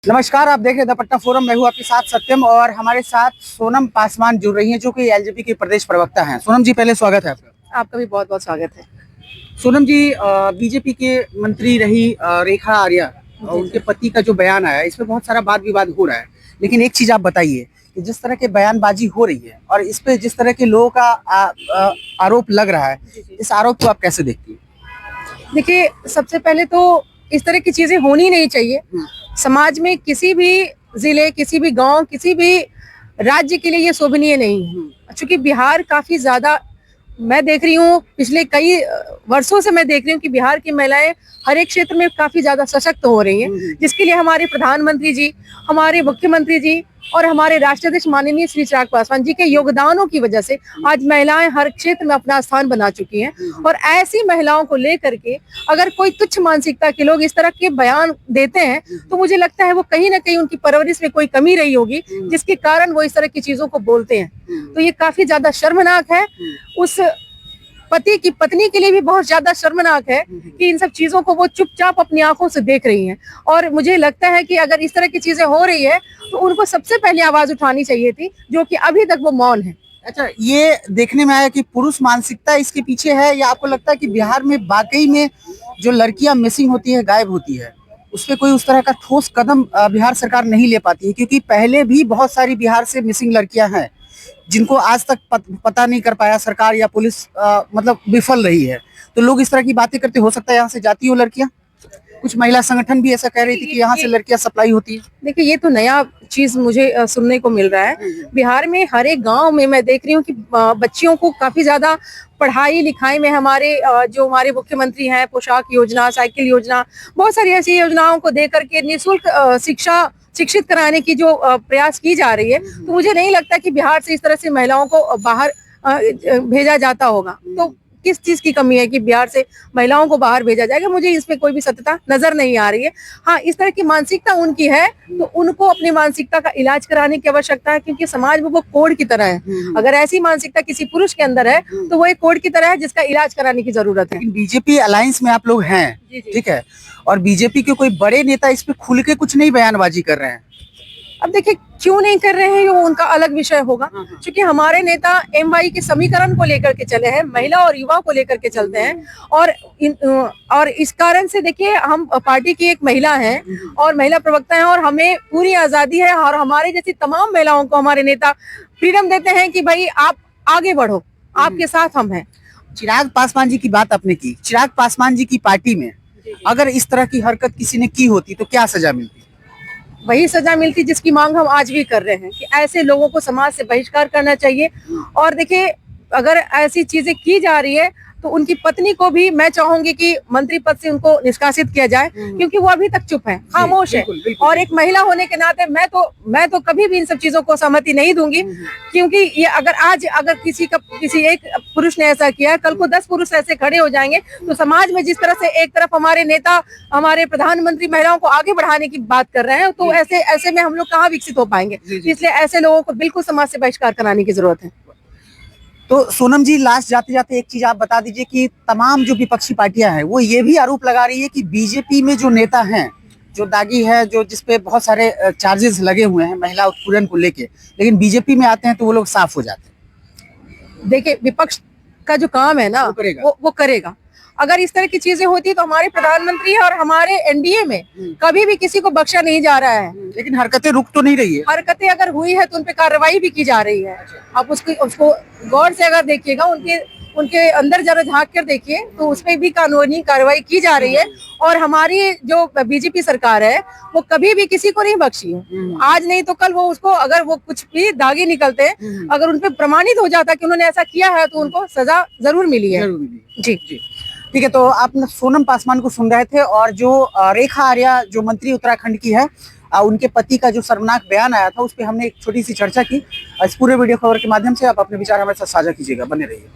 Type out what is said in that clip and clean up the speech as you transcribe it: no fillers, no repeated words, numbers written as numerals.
नमस्कार, आप देख रहे हैं द पटना फोरम। मैं हूं आपके साथ सत्यम और हमारे साथ सोनम पासवान जुड़ रही हैं जो कि एलजेपी के प्रदेश प्रवक्ता हैं। सोनम जी, पहले स्वागत है आपका। आपका भी बहुत बहुत स्वागत है। सोनम जी, बीजेपी के मंत्री रही रेखा आर्या और उनके पति का जो बयान आया, इसमें बहुत सारा वाद विवाद हो रहा है, लेकिन एक चीज आप बताइए कि जिस तरह के बयानबाजी हो रही है और इस पे जिस तरह के लोगों का आरोप लग रहा है, इस आरोप को आप कैसे देखती हैं? देखिए, सबसे पहले तो इस तरह की चीजें होनी नहीं चाहिए। समाज में किसी भी जिले, किसी भी गांव, किसी भी राज्य के लिए ये शोभनीय नहीं है। चूंकि बिहार काफी ज्यादा, मैं देख रही हूँ पिछले कई वर्षों से मैं देख रही हूँ कि बिहार की महिलाएं हर एक क्षेत्र में काफी ज्यादा सशक्त हो रही हैं, जिसके लिए हमारे प्रधानमंत्री जी, हमारे मुख्यमंत्री जी और हमारे राष्ट्राध्यक्ष माननीय श्री चिराग पासवान जी के योगदानों की वजह से आज महिलाएं हर क्षेत्र में अपना स्थान बना चुकी हैं। और ऐसी महिलाओं को लेकर के अगर कोई तुच्छ मानसिकता के लोग इस तरह के बयान देते हैं तो मुझे लगता है वो कहीं ना कहीं उनकी परवरिश में कोई कमी रही होगी, जिसके कारण वो इस तरह की चीजों को बोलते हैं। तो ये काफी ज्यादा शर्मनाक है। उस पति की पत्नी के लिए भी बहुत ज्यादा शर्मनाक है कि इन सब चीजों को वो चुपचाप अपनी आंखों से देख रही हैं। और मुझे लगता है कि अगर इस तरह की चीजें हो रही है तो उनको सबसे पहले आवाज उठानी चाहिए थी, जो कि अभी तक वो मौन है। अच्छा, ये देखने में आया कि पुरुष मानसिकता इसके पीछे है, या आपको लगता है कि बिहार में वाकई में जो लड़कियां मिसिंग होती है, गायब होती है, उस पर कोई उस तरह का ठोस कदम बिहार सरकार नहीं ले पाती है? क्योंकि पहले भी बहुत सारी बिहार से मिसिंग लड़कियां हैं जिनको आज तक पता नहीं कर पाया सरकार या पुलिस, मतलब विफल रही है। तो लोग इस तरह की बातें करते, हो सकता है यहाँ से जाती हो लड़कियां। कुछ महिला संगठन भी ऐसा कह रही थी कि यहाँ से लड़कियां सप्लाई होती है। देखिए, ये तो नया चीज मुझे सुनने को मिल रहा है। बिहार में हर एक गांव में मैं देख रही हूँ कि बच्चियों को काफी ज्यादा पढ़ाई लिखाई में हमारे जो हमारे मुख्यमंत्री हैं, पोशाक योजना, साइकिल योजना, बहुत सारी ऐसी योजनाओं को दे करके निःशुल्क शिक्षित कराने की जो प्रयास की जा रही है। तो मुझे नहीं लगता कि बिहार से इस तरह से महिलाओं को बाहर भेजा जाता होगा। तो किस चीज की कमी है कि बिहार से महिलाओं को बाहर भेजा जाएगा? मुझे इसमें कोई भी सत्यता नजर नहीं आ रही है। हाँ, इस तरह की मानसिकता उनकी है तो उनको अपनी मानसिकता का इलाज कराने की आवश्यकता है, क्योंकि समाज में वो कोढ़ की तरह है। अगर ऐसी मानसिकता किसी पुरुष के अंदर है तो वो एक कोढ़ की तरह है जिसका इलाज कराने की जरूरत है। बीजेपी अलायंस में आप लोग हैं, ठीक है, और बीजेपी के कोई बड़े नेता इस पे खुल के कुछ नहीं बयानबाजी कर रहे हैं। अब देखिए, क्यों नहीं कर रहे हैं ये उनका अलग विषय होगा। क्योंकि हमारे नेता एमवाई के समीकरण को लेकर के चले हैं, महिला और युवा को लेकर के चलते हैं। और इस कारण से देखिए, हम पार्टी की एक महिला हैं और महिला प्रवक्ता हैं और हमें पूरी आजादी है और हमारे जैसी तमाम महिलाओं को हमारे नेता फ्रीडम देते हैं कि भाई आप आगे बढ़ो, आपके साथ हम हैं। चिराग पासवान जी की बात आपने की। चिराग पासवान जी की पार्टी में अगर इस तरह की हरकत किसी ने की होती तो क्या सजा मिलती? वही सजा मिलती जिसकी मांग हम आज भी कर रहे हैं कि ऐसे लोगों को समाज से बहिष्कार करना चाहिए। और देखिए, अगर ऐसी चीजें की जा रही है तो उनकी पत्नी को भी मैं चाहूंगी कि मंत्री पद से उनको निष्कासित किया जाए, क्योंकि वो अभी तक चुप है, खामोश है। और एक महिला होने के नाते मैं तो कभी भी इन सब चीजों को सहमति नहीं दूंगी, क्योंकि ये अगर किसी एक पुरुष ने ऐसा किया, कल को 10 पुरुष ऐसे खड़े हो जाएंगे तो समाज में जिस तरह से एक तरफ हमारे नेता, हमारे प्रधानमंत्री महिलाओं को आगे बढ़ाने की बात कर रहे हैं, तो ऐसे में हम लोग कहाँ विकसित हो पाएंगे। इसलिए ऐसे लोगों को बिल्कुल समाज से बहिष्कार कराने की जरूरत है। तो सोनम जी, लास्ट जाते जाते एक चीज आप बता दीजिए कि तमाम जो विपक्षी पार्टियां हैं वो ये भी आरोप लगा रही है कि बीजेपी में जो नेता हैं, जो दागी है, जो जिसपे बहुत सारे चार्जेस लगे हुए हैं महिला उत्पीड़न को लेके, लेकिन बीजेपी में आते हैं तो वो लोग साफ हो जाते हैं। देखिए, विपक्ष का जो काम है ना वो करेगा। अगर इस तरह की चीजें होती तो हमारे प्रधानमंत्री और हमारे एनडीए में कभी भी किसी को बख्शा नहीं जा रहा है। लेकिन हरकतें रुक तो नहीं रही है। हरकतें अगर हुई है तो उन पे कार्रवाई भी की जा रही है। आप उसको गौर से अगर देखिएगा, उनके अंदर जरा झांक कर देखिए तो उसमें भी कानूनी कार्रवाई की जा रही है। और हमारी जो बीजेपी सरकार है वो कभी भी किसी को नहीं बख्शी है। आज नहीं तो कल वो उसको, अगर वो कुछ भी दागी निकलते, अगर उनपे प्रमाणित हो जाता कि उन्होंने ऐसा किया है तो उनको सजा जरूर मिली है। जी, ठीक है। तो आप सोनम पासवान को सुन रहे थे, और जो रेखा आर्या जो मंत्री उत्तराखंड की है, उनके पति का जो शर्मनाक बयान आया था उस पर हमने एक छोटी सी चर्चा की। इस पूरे वीडियो खबर के माध्यम से आप अपने विचार हमारे साथ साझा कीजिएगा, बने रहिए।